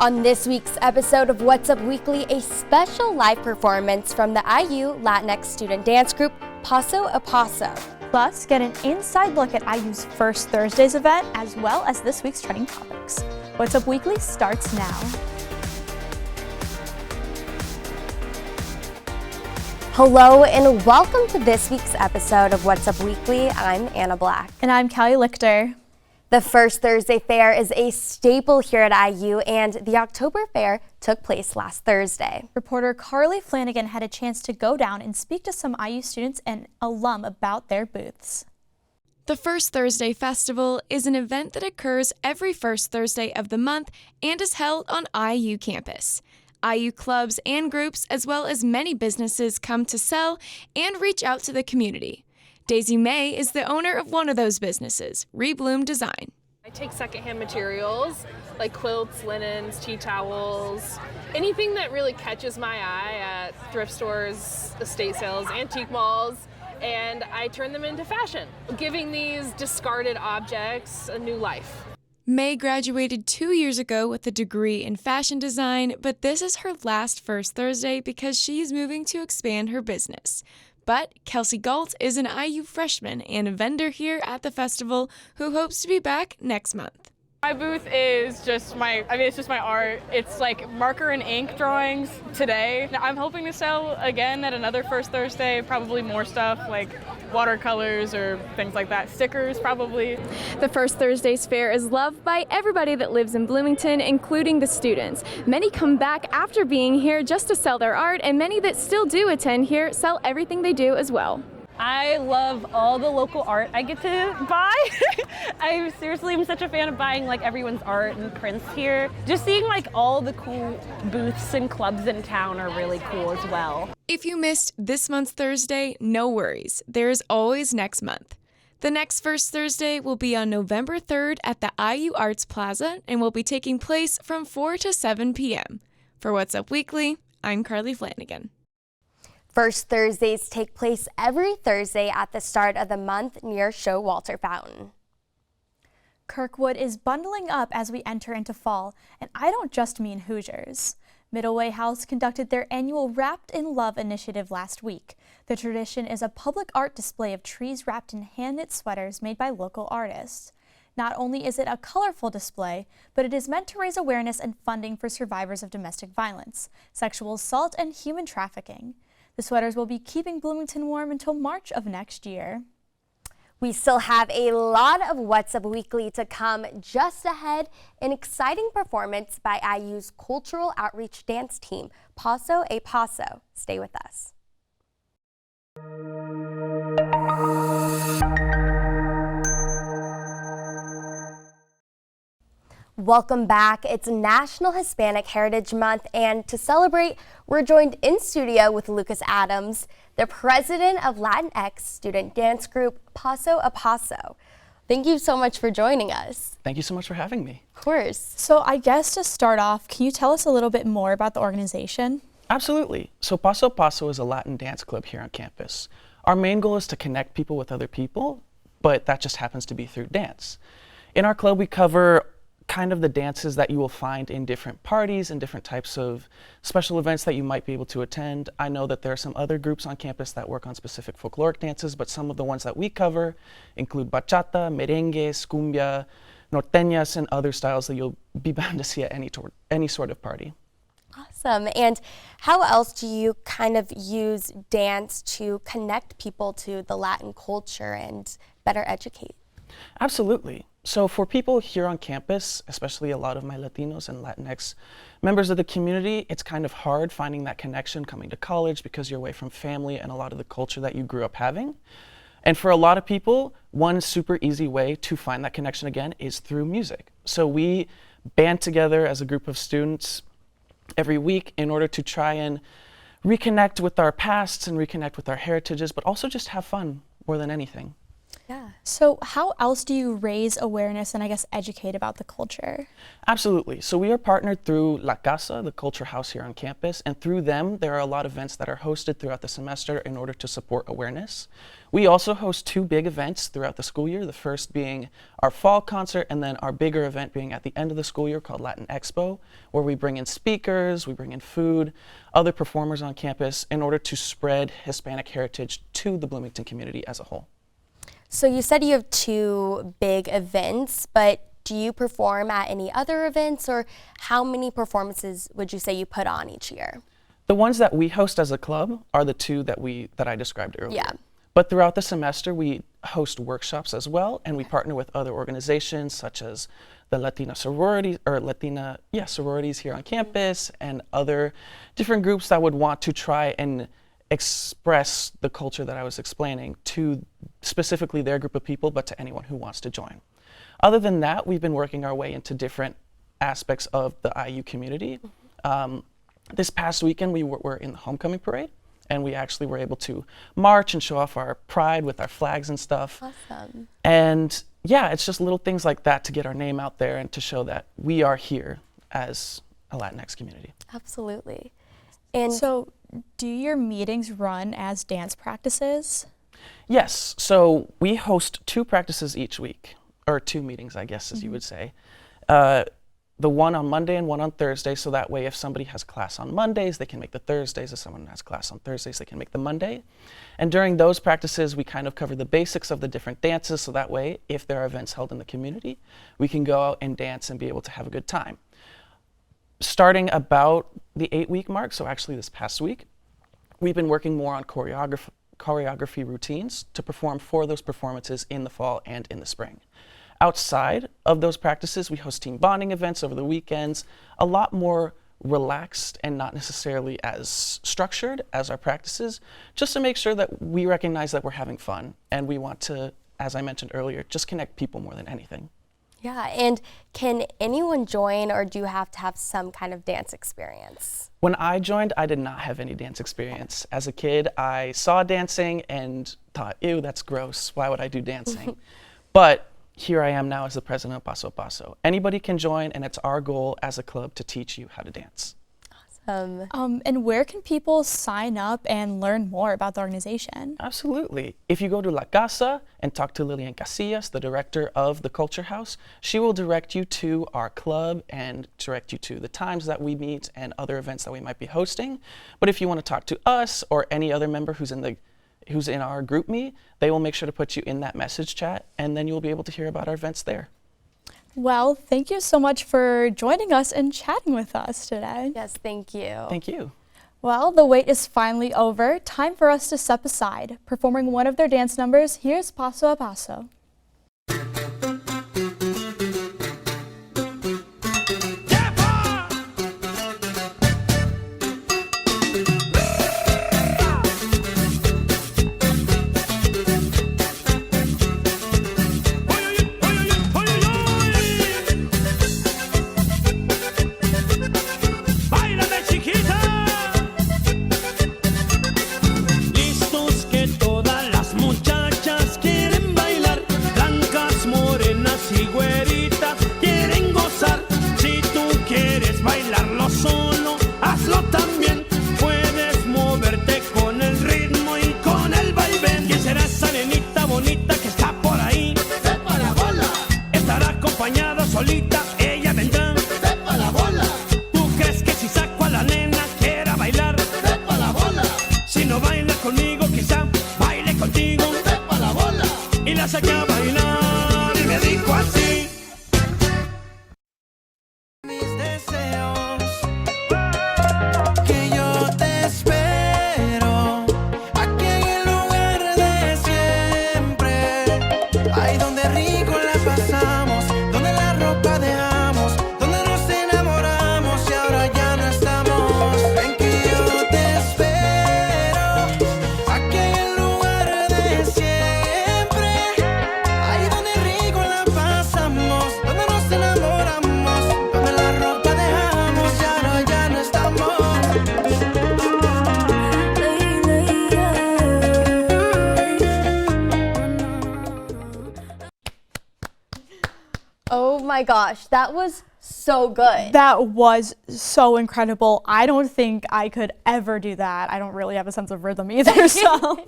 On this week's episode of What's Up Weekly, a special live performance from the IU Latinx student dance group, Paso a Paso. Plus, get an inside look at IU's First Thursdays event, as well as this week's trending topics. What's Up Weekly starts now. Hello and welcome to this week's episode of What's Up Weekly. I'm Anna Black. And I'm Cali Lichter. The First Thursday Fair is a staple here at IU, and the October Fair took place last Thursday. Reporter Carly Flanagan had a chance to go down and speak to some IU students and alum about their booths. The First Thursday Festival is an event that occurs every first Thursday of the month and is held on IU campus. IU clubs and groups, as well as many businesses, come to sell and reach out to the community. Daisy May is the owner of one of those businesses, Rebloom Design. I take secondhand materials like quilts, linens, tea towels, anything that really catches my eye at thrift stores, estate sales, antique malls, and I turn them into fashion, giving these discarded objects a new life. May graduated 2 years ago with a degree in fashion design, but this is her last First Thursday because she's moving to expand her business. But Kelsey Galt is an IU freshman and a vendor here at the festival who hopes to be back next month. My booth is just it's just my art. It's like marker and ink drawings today. I'm hoping to sell again at another First Thursday, probably more stuff like watercolors or things like that, stickers probably. The First Thursdays Fair is loved by everybody that lives in Bloomington, including the students. Many come back after being here just to sell their art, and many that still do attend here sell everything they do as well. I love all the local art I get to buy. I seriously am such a fan of buying like everyone's art and prints here. Just seeing like all the cool booths and clubs in town are really cool as well. If you missed this month's Thursday, no worries. There is always next month. The next First Thursday will be on November 3rd at the IU Arts Plaza and will be taking place from 4 to 7 p.m. For What's Up Weekly, I'm Carly Flanagan. First Thursdays take place every Thursday at the start of the month near Showalter Fountain. Kirkwood is bundling up as we enter into fall, and I don't just mean Hoosiers. Middleway House conducted their annual Wrapped in Love initiative last week. The tradition is a public art display of trees wrapped in hand-knit sweaters made by local artists. Not only is it a colorful display, but it is meant to raise awareness and funding for survivors of domestic violence, sexual assault, and human trafficking. The sweaters will be keeping Bloomington warm until March of next year. We still have a lot of What's Up Weekly to come just ahead. An exciting performance by IU's cultural outreach dance team, Paso a Paso. Stay with us. Welcome back. It's National Hispanic Heritage Month, and to celebrate, we're joined in studio with Lucas Adams, the president of Latinx student dance group Paso a Paso. Thank you so much for joining us. Thank you so much for having me. Of course. So I guess to start off, can you tell us a little bit more about the organization? Absolutely. So Paso Paso is a Latin dance club here on campus. Our main goal is to connect people with other people, but that just happens to be through dance. In our club, we cover kind of the dances that you will find in different parties and different types of special events that you might be able to attend. I know that there are some other groups on campus that work on specific folkloric dances, but some of the ones that we cover include bachata, merengues, cumbia, norteñas, and other styles that you'll be bound to see at any sort of party. Awesome. And how else do you kind of use dance to connect people to the Latin culture and better educate? Absolutely. So for people here on campus, especially a lot of my Latinos and Latinx members of the community, it's kind of hard finding that connection coming to college because you're away from family and a lot of the culture that you grew up having. And for a lot of people, one super easy way to find that connection again is through music. So we band together as a group of students every week in order to try and reconnect with our pasts and reconnect with our heritages, but also just have fun more than anything. Yeah. So how else do you raise awareness and I guess educate about the culture? Absolutely. So we are partnered through La Casa, the culture house here on campus, and through them, there are a lot of events that are hosted throughout the semester in order to support awareness. We also host 2 big events throughout the school year, the first being our fall concert, and then our bigger event being at the end of the school year called Latin Expo, where we bring in speakers, we bring in food, other performers on campus in order to spread Hispanic heritage to the Bloomington community as a whole. So you said you have 2 big events, but do you perform at any other events, or how many performances would you say you put on each year? The ones that we host as a club are the 2 that I described earlier. Yeah. But throughout the semester, we host workshops as well, and we partner with other organizations such as the Latina sororities, or sororities here on campus, and other different groups that would want to try and express the culture that I was explaining to specifically their group of people, but to anyone who wants to join. Other than that, we've been working our way into different aspects of the IU community. This past weekend, we were in the homecoming parade, and we actually were able to march and show off our pride with our flags and stuff. Awesome. And yeah, it's just little things like that to get our name out there and to show that we are here as a Latinx community. Absolutely. And So do your meetings run as dance practices? Yes, so we host 2 practices each week, or 2 meetings, I guess, as you would say. The one on Monday and one on Thursday, so that way if somebody has class on Mondays, they can make the Thursdays. If someone has class on Thursdays, they can make the Monday. And during those practices, we kind of cover the basics of the different dances, so that way, if there are events held in the community, we can go out and dance and be able to have a good time. Starting about the 8-week mark, so actually this past week, we've been working more on choreography routines to perform for those performances in the fall and in the spring. Outside of those practices, we host team bonding events over the weekends, a lot more relaxed and not necessarily as structured as our practices, just to make sure that we recognize that we're having fun and we want to, as I mentioned earlier, just connect people more than anything. yeah, and can anyone join, or do you have to have some kind of dance experience? When I joined, I did not have any dance experience. As a kid, I saw dancing and thought, ew, that's gross. Why would I do dancing? But here I am now as the president of Paso Paso. Anybody can join, and it's our goal as a club to teach you how to dance. And where can people sign up and learn more about the organization? Absolutely. If you go to La Casa and talk to Lillian Casillas, the director of the Culture House, she will direct you to our club and direct you to the times that we meet and other events that we might be hosting. But if you want to talk to us or any other member who's in our group me, they will make sure to put you in that message chat, and then you'll be able to hear about our events there. Well, thank you so much for joining us and chatting with us today. Yes, thank you. Thank you. Well, the wait is finally over. Time for us to step aside. Performing one of their dance numbers, here's Paso a Paso. my gosh, that was so good. That was so incredible. I don't think I could ever do that. I don't really have a sense of rhythm either, so.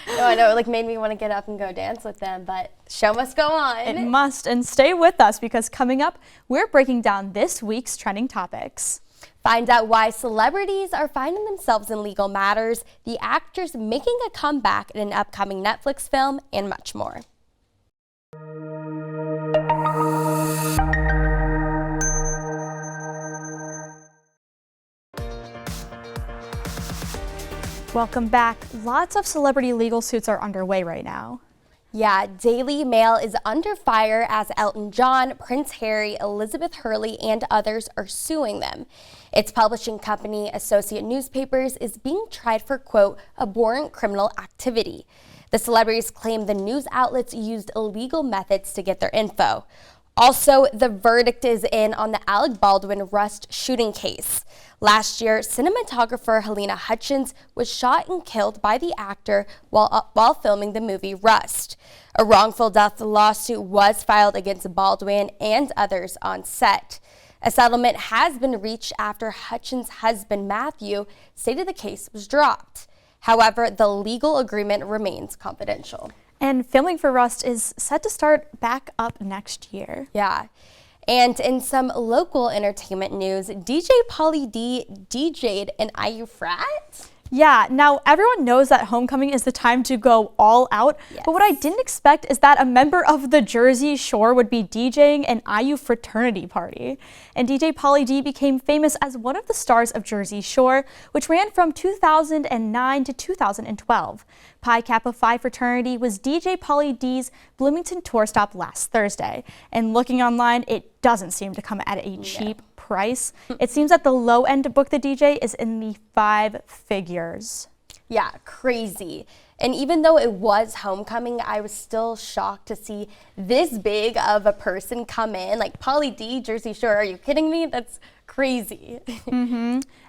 No, I know, it like made me want to get up and go dance with them, but show must go on. It must, and stay with us because coming up, we're breaking down this week's trending topics. Find out why celebrities are finding themselves in legal matters, the actors making a comeback in an upcoming Netflix film, and much more. Welcome back. Lots of celebrity legal suits are underway right now. Yeah, Daily Mail is under fire as Elton John, Prince Harry, Elizabeth Hurley, and others are suing them. Its publishing company, Associate Newspapers, is being tried for, quote, abhorrent criminal activity. The celebrities claim the news outlets used illegal methods to get their info. Also, the verdict is in on the Alec Baldwin Rust shooting case. Last year, cinematographer Helena Hutchins was shot and killed by the actor while filming the movie Rust. A wrongful death lawsuit was filed against Baldwin and others on set. A settlement has been reached after Hutchins' husband Matthew stated the case was dropped. However, the legal agreement remains confidential. And filming for Rust is set to start back up next year. Yeah. And in some local entertainment news, DJ Pauly D DJ'd an IU frat. Yeah, now everyone knows that homecoming is the time to go all out, Yes. but what I didn't expect is that a member of the Jersey Shore would be DJing an IU fraternity party. And DJ Pauly D became famous as one of the stars of Jersey Shore, which ran from 2009 to 2012. Pi Kappa Phi fraternity was DJ Pauly D's Bloomington tour stop last Thursday. And looking online, it doesn't seem to come at a cheap price. It seems that the low end to book the DJ is in the 5 figures. Yeah, crazy. And even though it was homecoming, I was still shocked to see this big of a person come in. Like Pauly D, Jersey Shore, are you kidding me? That's crazy.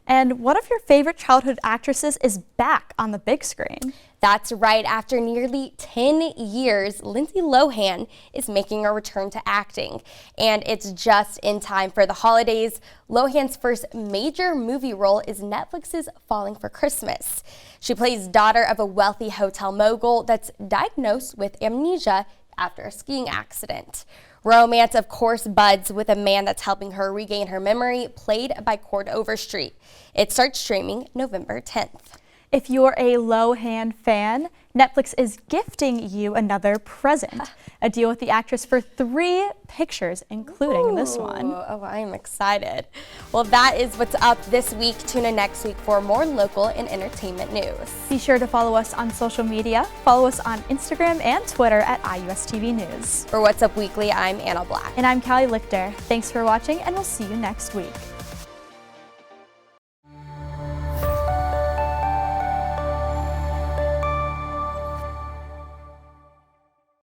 And one of your favorite childhood actresses is back on the big screen. That's right. After nearly 10 years, Lindsay Lohan is making a return to acting. And it's just in time for the holidays. Lohan's first major movie role is Netflix's Falling for Christmas. She plays daughter of a wealthy hotel mogul that's diagnosed with amnesia after a skiing accident. Romance, of course, buds with a man that's helping her regain her memory, played by Cord Overstreet. It starts streaming November 10th. If you're a Lohan fan, Netflix is gifting you another present. A deal with the actress for 3 pictures, including this one. Oh, I'm excited. Well, that is what's up this week. Tune in next week for more local and entertainment news. Be sure to follow us on social media. Follow us on Instagram and Twitter at IUSTV News. For What's Up Weekly, I'm Anna Black. And I'm Callie Lichter. Thanks for watching, and we'll see you next week.